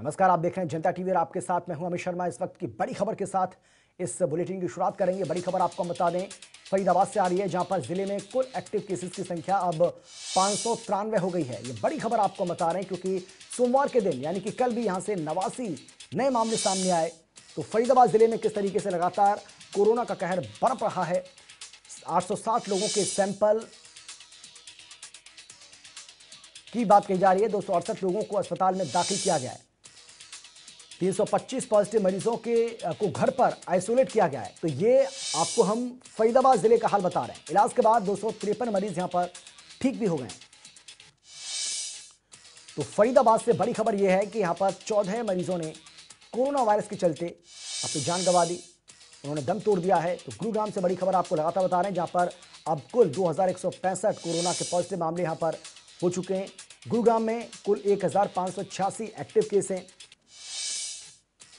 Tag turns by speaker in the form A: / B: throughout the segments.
A: नमस्कार, आप देख रहे हैं जनता टीवी और आपके साथ मैं हूं अमित शर्मा। इस वक्त की बड़ी खबर के साथ इस बुलेटिन की शुरुआत करेंगे। बड़ी खबर आपको बता दें, फरीदाबाद से आ रही है, जहां पर जिले में कुल एक्टिव केसेस की संख्या अब 593 हो गई है। ये बड़ी खबर आपको बता रहे हैं क्योंकि सोमवार के दिन यानी कि कल भी यहां से 89 नए मामले सामने आए। तो फरीदाबाद जिले में किस तरीके से लगातार कोरोना का कहर बरप रहा है। 860 लोगों के सैंपल की बात कही जा रही है। 268 लोगों को अस्पताल में दाखिल किया गया है। 325 पॉजिटिव मरीजों को घर पर आइसोलेट किया गया है। तो ये आपको हम फरीदाबाद जिले का हाल बता रहे हैं। इलाज के बाद 253 मरीज यहां पर ठीक भी हो गए हैं। तो फरीदाबाद से बड़ी खबर यह है कि यहां पर 14 मरीजों ने कोरोना वायरस के चलते अपनी जान गंवा दी, उन्होंने दम तोड़ दिया है। तो गुरुग्राम से बड़ी खबर आपको लगातार बता रहे हैं, जहां पर अब कुल 2165 कोरोना के पॉजिटिव मामले यहां पर हो चुके हैं। गुरुग्राम में कुल 1586 एक्टिव केस हैं।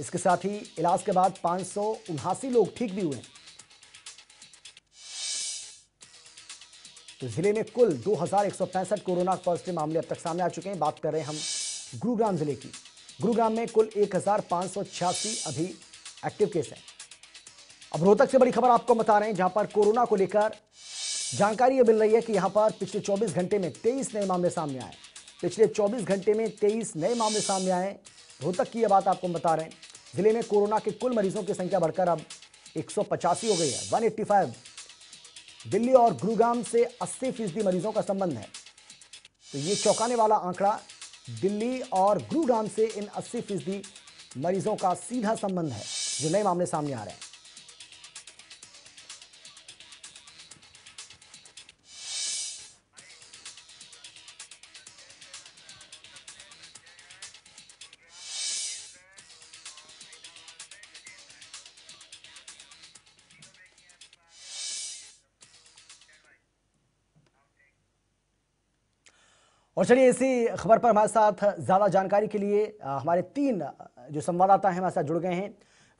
A: इसके साथ ही इलाज के बाद 579 लोग ठीक भी हुए हैं। तो जिले में कुल 2165 कोरोना पॉजिटिव मामले अब तक सामने आ चुके हैं। बात कर रहे हैं हम गुरुग्राम जिले की। गुरुग्राम में कुल 1586 अभी एक्टिव केस हैं। अब रोहतक से बड़ी खबर आपको बता रहे हैं, जहां पर कोरोना को लेकर जानकारी यह मिल रही है कि यहां पर पिछले 24 घंटे में 23 नए मामले सामने आए। पिछले 24 घंटे में 23 नए मामले सामने आए। रोहतक की यह बात आपको बता रहे हैं। जिले में कोरोना के कुल मरीजों की संख्या बढ़कर अब 185 हो गई है, 185। दिल्ली और गुरुग्राम से 80% मरीजों का संबंध है। तो ये चौंकाने वाला आंकड़ा, दिल्ली और गुरुग्राम से इन 80% मरीजों का सीधा संबंध है जो नए मामले सामने आ रहे हैं। और चलिए इसी खबर पर हमारे साथ ज्यादा जानकारी के लिए हमारे 3 जो संवाददाता हैं हमारे साथ जुड़ गए हैं।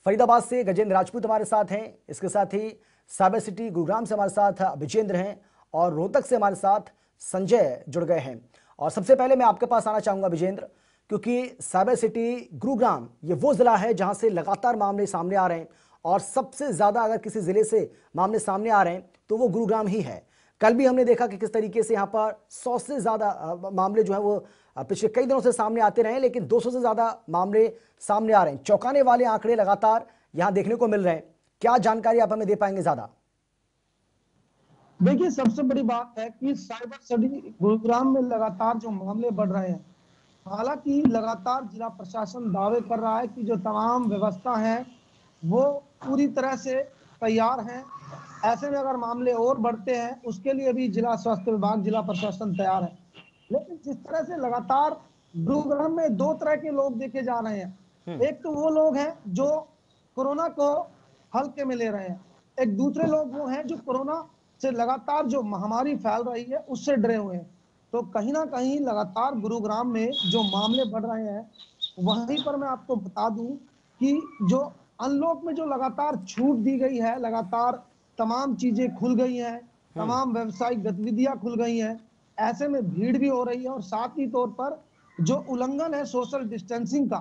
A: फरीदाबाद से गजेंद्र राजपूत हमारे साथ हैं, इसके साथ ही साइबर सिटी गुरुग्राम से हमारे साथ विजेंद्र हैं और रोहतक से हमारे साथ संजय जुड़ गए हैं। और सबसे पहले मैं आपके पास आना चाहूंगा विजेंद्र, क्योंकि साइबर सिटी गुरुग्राम ये वो जिला है जहां से लगातार मामले सामने आ रहे हैं और सबसे ज्यादा अगर किसी जिले से मामले सामने आ रहे हैं तो वो गुरुग्राम ही है। कल भी हमने देखा कि किस तरीके से यहाँ पर 100 से ज्यादा मामले जो है वो पिछले कई दिनों से सामने आते रहे, लेकिन 200 से ज्यादा मामले सामने आ रहे हैं। चौंकाने वाले आंकड़े लगातार यहाँ देखने को मिल रहे हैं। क्या जानकारी आप हमें दे पाएंगे ज्यादा?
B: देखिए, सबसे बड़ी बात है कि साइबर सिटी गुरुग्राम में लगातार जो मामले बढ़ रहे हैं, हालांकि लगातार जिला प्रशासन दावे कर रहा है कि जो तमाम व्यवस्था है वो पूरी तरह से तैयार है। ऐसे में अगर मामले और बढ़ते हैं उसके लिए भी जिला स्वास्थ्य विभाग, जिला प्रशासन तैयार है। लेकिन जिस तरह से लगातार गुरुग्राम में 2 तरह के लोग देखे जा रहे हैं। एक तो वो लोग हैं जो कोरोना को हल्के में ले रहे हैं, एक दूसरे लोग वो हैं जो कोरोना से लगातार जो महामारी फैल रही है उससे डरे हुए हैं। तो कहीं ना कहीं लगातार गुरुग्राम में जो मामले बढ़ रहे हैं, वहीं पर मैं आपको बता दूं कि जो अनलॉक में जो लगातार छूट दी गई है, लगातार तमाम चीजें खुल गई हैं, तमाम व्यावसायिक गतिविधियां खुल गई हैं, ऐसे में भीड़ भी हो रही है और साथ ही तौर पर जो उल्लंघन है सोशल डिस्टेंसिंग का,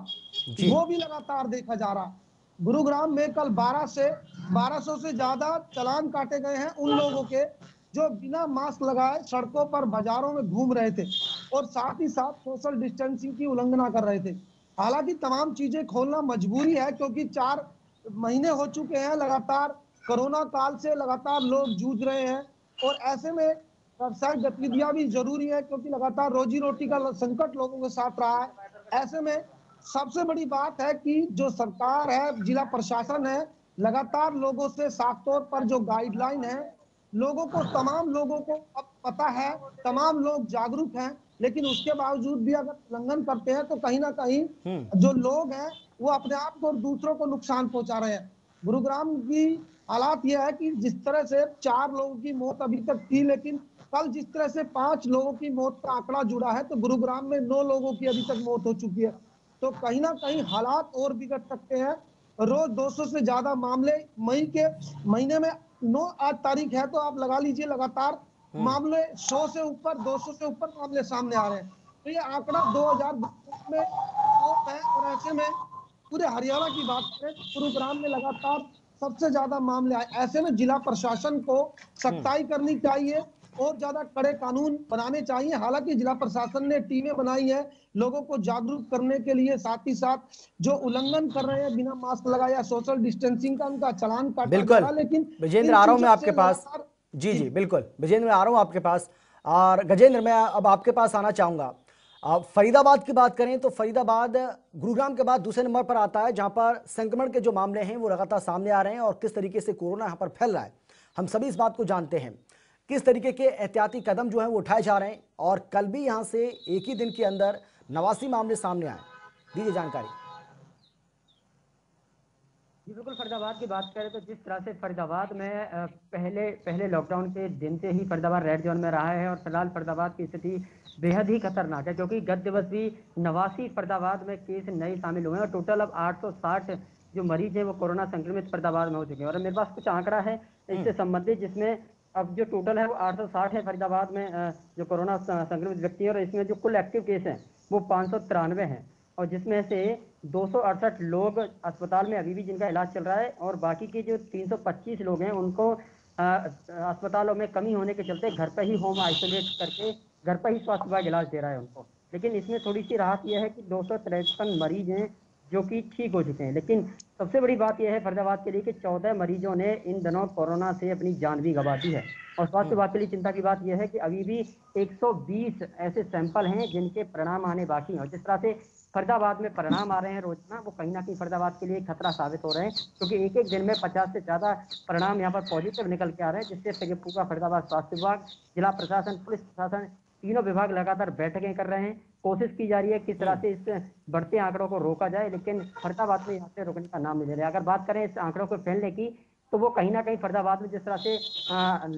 B: वो भी लगातार देखा जा रहा है। गुरुग्राम में कल 1200 से ज्यादा चालान काटे गए हैं उन लोगों के जो बिना मास्क लगाए सड़कों पर, बाजारों में घूम रहे थे और साथ ही साथ सोशल डिस्टेंसिंग की उल्लंघना कर रहे थे। हालांकि तमाम चीजें खोलना मजबूरी है क्योंकि 4 महीने हो चुके हैं लगातार कोरोना काल से लगातार लोग जूझ रहे हैं और ऐसे में व्यावसायिक गतिविधियां भी जरूरी है क्योंकि लगातार रोजी रोटी का संकट लोगों के साथ रहा है। ऐसे में सबसे बड़ी बात है कि जो सरकार है, जिला प्रशासन है, लगातार लोगों से साफ तौर पर जो गाइडलाइन है, लोगों को, तमाम लोगों को अब पता है, तमाम लोग जागरूक हैं, लेकिन उसके बावजूद भी अगर उल्लंघन करते हैं तो कहीं ना कहीं जो लोग हैं वो अपने आप को और दूसरों को नुकसान पहुंचा रहे हैं। गुरुग्राम की हालात यह है कि जिस तरह से 4 लोगों की मौत अभी तक थी, लेकिन कल जिस तरह से 5 लोगों की मौत का आंकड़ा जुड़ा है तो गुरुग्राम में 9 लोगों की अभी तक मौत हो चुकी है। तो कहीं ना कहीं हालात और बिगड़ सकते हैं। रोज 200 से ज्यादा मामले, मई के महीने में 9 आज तारीख है तो आप लगा लीजिए लगातार मामले 100 से ऊपर, 200 से ऊपर मामले सामने आ रहे हैं। तो ये आंकड़ा 2022 में है। और ऐसे में पूरे हरियाणा की बात करें, गुरुग्राम में लगातार सबसे ज्यादा मामले आए। ऐसे में जिला प्रशासन को सख्ताई करनी चाहिए और ज्यादा कड़े कानून बनाने चाहिए। हालांकि जिला प्रशासन ने टीमें बनाई है लोगों को जागरूक करने के लिए, साथ ही साथ जो उल्लंघन कर रहे हैं बिना मास्क लगाए या सोशल डिस्टेंसिंग का, उनका चालान काटा जा
A: बिल्कुल
B: रहा है। लेकिन
A: विजेंद्र,
B: इन
A: आ रहा हूं मैं
B: चीजों
A: आपके
B: से
A: पास।
B: लगातार
A: जी जी बिल्कुल विजेंद्र, मैं आ रहा हूं आपके पास। और गजेंद्र, मैं अब आपके पास आना चाहूंगा। आप फरीदाबाद की बात करें तो फरीदाबाद गुरुग्राम के बाद दूसरे नंबर पर आता है, जहां पर संक्रमण के जो मामले हैं वो लगातार सामने आ रहे हैं और किस तरीके से कोरोना यहां पर फैल रहा है, हम सभी इस बात को जानते हैं। किस तरीके के एहतियाती कदम जो है वो उठाए जा रहे हैं, और कल भी यहां से एक ही दिन के अंदर 89 मामले सामने आए, दीजिए जानकारी।
C: जी बिल्कुल, फरीदाबाद की बात करें तो जिस तरह से फरीदाबाद में पहले लॉकडाउन के दिन से ही फरीदाबाद रेड जोन में रहा है और फिलहाल फरीदाबाद की स्थिति बेहद ही खतरनाक है, क्योंकि गत दिवस भी 89 फरीदाबाद में केस नए शामिल हुए हैं और टोटल अब 860 जो मरीज हैं वो कोरोना संक्रमित फरीदाबाद में हो चुके हैं। और मेरे पास कुछ आंकड़ा है इससे संबंधित, जिसमें अब जो टोटल है वो 860 है फरीदाबाद में जो कोरोना संक्रमित व्यक्ति है, और इसमें जो कुल एक्टिव केस हैं वो 593 हैं, और जिसमें से 268 लोग अस्पताल में अभी भी जिनका इलाज चल रहा है, और बाकी के जो 325 लोग हैं उनको अस्पतालों में कमी होने के चलते घर पर ही होम आइसोलेट करके घर पर ही स्वास्थ्य विभाग इलाज दे रहा है उनको। लेकिन इसमें थोड़ी सी राहत यह है कि 253 मरीज हैं जो कि ठीक हो चुके हैं। लेकिन सबसे बड़ी बात यह है फरीदाबाद के लिए कि 14 मरीजों ने इन दिनों कोरोना से अपनी जान भी गंवा दी है। और स्वास्थ्य विभाग के लिए चिंता की बात यह है कि अभी भी 120 ऐसे सैंपल हैं जिनके परिणाम आने बाकी हैं, और जिस तरह से फरीदाबाद में परिणाम आ रहे हैं रोजाना, वो कहीं ना कहीं फरीदाबाद के लिए खतरा साबित हो रहे हैं, क्योंकि एक एक दिन में 50 से ज्यादा परिणाम यहाँ पर पॉजिटिव निकल के आ रहे हैं, जिससे पूरा फरीदाबाद स्वास्थ्य विभाग, जिला प्रशासन, पुलिस प्रशासन, तीनों विभाग लगातार बैठकें कर रहे हैं। कोशिश की जा रही है किस तरह से इस बढ़ते आंकड़ों को रोका जाए, लेकिन फरीदाबाद में यहाँ से रोकने का नाम नहीं ले रहे। अगर बात करें इस आंकड़ों को फैलने की, तो वो कहीं ना कहीं फरीदाबाद में जिस तरह से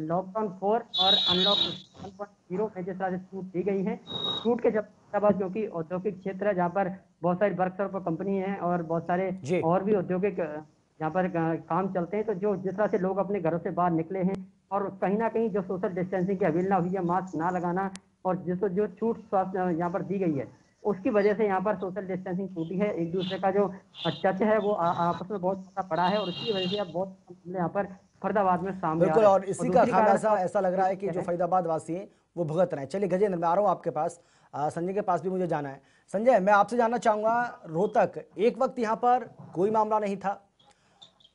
C: लॉकडाउन 4 और अनलॉक 1.0 में जिस तरह से छूट दी गई है, छूट के जब फरीदाबाद क्योंकि औद्योगिक क्षेत्र है जहाँ पर बहुत सारी वर्कशॉप कंपनी है और बहुत सारे और भी औद्योगिक यहाँ पर काम चलते हैं, तो जो जिस तरह से लोग अपने घरों से बाहर निकले हैं और कहीं ना कहीं जो सोशल डिस्टेंसिंग की अवहेलना हुई है, मास्क ना लगाना, और जो छूट स्वास्थ्य यहाँ पर दी गई है, उसकी वजह से यहाँ पर सोशल डिस्टेंसिंग टूटी है। एक दूसरे का जो टच है वो आपस में बहुत ज्यादा बड़ा है, और उसकी वजह से अब बहुत मामले यहाँ पर फरीदाबाद में सामने आ
A: बिल्कुल,
C: रहे हैं।
A: और इसी का खामियाजा ऐसा लग रहा है कि जो फरीदाबाद वासी हैं वो भुगत रहे हैं। चलिए गजेंद्र, मैं आ रहा हूँ आपके पास। संजय के पास भी मुझे जाना है। संजय, मैं आपसे जानना चाहूंगा, रोहतक एक वक्त यहाँ पर कोई मामला नहीं था,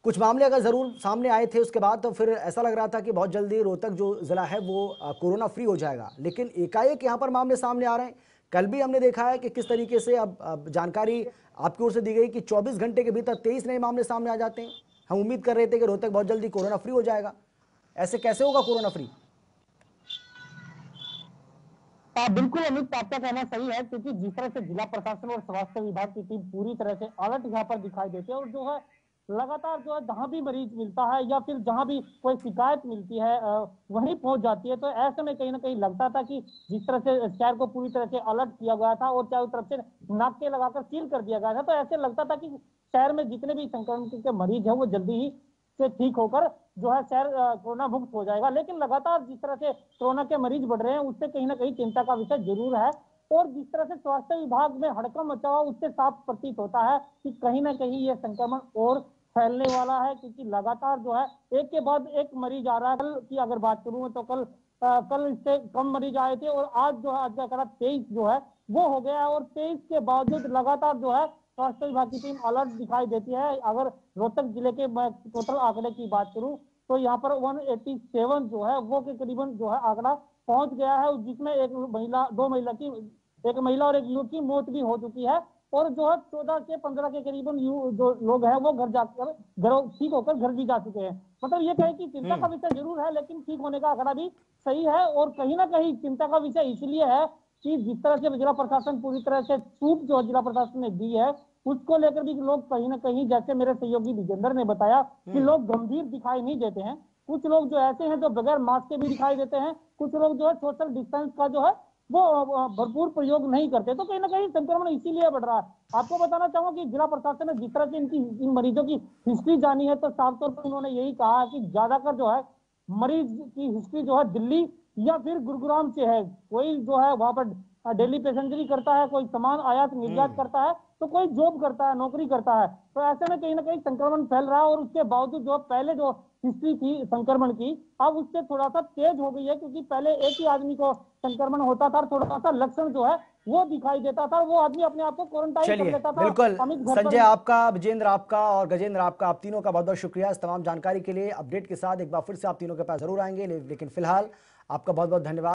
A: कुछ मामले अगर जरूर सामने आए थे उसके बाद, तो फिर ऐसा लग रहा था कि बहुत जल्दी रोहतक जो जिला है वो कोरोना फ्री हो जाएगा, लेकिन एकाएक यहाँ पर मामले सामने आ रहे हैं। कल भी हमने देखा है कि किस तरीके से अब जानकारी आपकी ओर से दी गई कि 24 घंटे के भीतर 23 नए मामले सामने आ जाते हैं। हम उम्मीद कर रहे थे कि रोहतक बहुत जल्दी कोरोना फ्री हो जाएगा, ऐसे कैसे होगा कोरोना फ्री?
D: बिल्कुल अमित, आपका कहना सही है, क्योंकि जिस तरह से जिला प्रशासन और स्वास्थ्य विभाग की टीम पूरी तरह से अलर्ट यहाँ पर दिखाई देती है, और जो है लगातार जो है जहां भी मरीज मिलता है या फिर जहां भी कोई शिकायत मिलती है वहीं पहुंच जाती है। तो ऐसे में कहीं ना कहीं लगता था कि जिस तरह से शहर को पूरी तरह से अलर्ट किया गया था और चारों तरफ से नाके लगाकर सील कर दिया गया था, तो ऐसे लगता था कि शहर में जितने भी संक्रमण के मरीज है वो जल्दी ही से ठीक होकर जो है शहर कोरोना मुक्त हो जाएगा। लेकिन लगातार जिस तरह से कोरोना के मरीज बढ़ रहे हैं उससे कहीं ना कहीं चिंता का विषय जरूर है, और जिस तरह से स्वास्थ्य विभाग में हड़कंप मचा हुआ उससे साफ प्रतीत होता है कि कहीं ना कहीं ये संक्रमण और फैलने वाला है, क्योंकि लगातार जो है एक के बाद एक मरीज आ रहा है। कल की अगर बात करूं तो कल इससे कम मरीज आए थे, और आज जो है आज का आंकड़ा 23 जो है वो हो गया है, और 23 के बावजूद लगातार जो है स्वास्थ्य विभाग की टीम अलर्ट दिखाई देती है। अगर रोहतक जिले के टोटल आंकड़े की बात करूं तो यहाँ पर 187 जो है वो के करीबन जो है आंकड़ा पहुंच गया है, जिसमें एक महिला और एक युवक की मौत भी हो चुकी है, और जो है 14 से 15 के करीबन जो लोग हैं वो घर जाकर ठीक होकर घर भी जा चुके हैं। मतलब ये कहे कि चिंता का विषय जरूर है, लेकिन ठीक होने का आंकड़ा भी सही है। और कहीं ना कहीं चिंता का विषय इसलिए है कि जिस तरह से जिला प्रशासन पूरी तरह से छूट जो जिला प्रशासन ने दी है उसको लेकर भी लोग कहीं ना कहीं, जैसे मेरे सहयोगी विजेंद्र ने बताया, कि लोग गंभीर दिखाई नहीं देते हैं। कुछ लोग जो ऐसे हैं जो बगैर मास्क के भी दिखाई देते हैं, कुछ लोग जो है सोशल डिस्टेंस का जो है वो भरपूर प्रयोग नहीं करते, तो कहीं ना कहीं संक्रमण इसीलिए बढ़ रहा है। आपको बताना चाहूंगा कि जिला प्रशासन ने जिस तरह से इन मरीजों की हिस्ट्री जानी है, तो साफ तौर पर उन्होंने यही कहा कि ज्यादातर जो है मरीज की हिस्ट्री जो है दिल्ली या फिर गुरुग्राम से है। कोई जो है वहां पर डेली पैसेंजरी करता है, कोई सामान आयात निर्यात करता है, तो कोई जॉब करता है, नौकरी करता है। तो ऐसे में कहीं ना कहीं संक्रमण फैल रहा है और उसके बावजूद जो पहले जो हिस्ट्री थी संक्रमण की, अब उससे थोड़ा सा तेज हो गई है, क्योंकि पहले एक ही आदमी को संक्रमण होता था और थोड़ा सा लक्षण जो है वो दिखाई देता था, वो आदमी अपने आप को क्वारंटाइन कर
A: चलिए,
D: लेता था।
A: बिल्कुल
D: अमित घर पर
A: संजय आपका, विजेंद्र आपका और गजेंद्र आपका, आप तीनों का बहुत बहुत शुक्रिया इस तमाम जानकारी के लिए। अपडेट के साथ एक बार फिर से आप तीनों के पास जरूर आएंगे, लेकिन फिलहाल आपका बहुत बहुत धन्यवाद।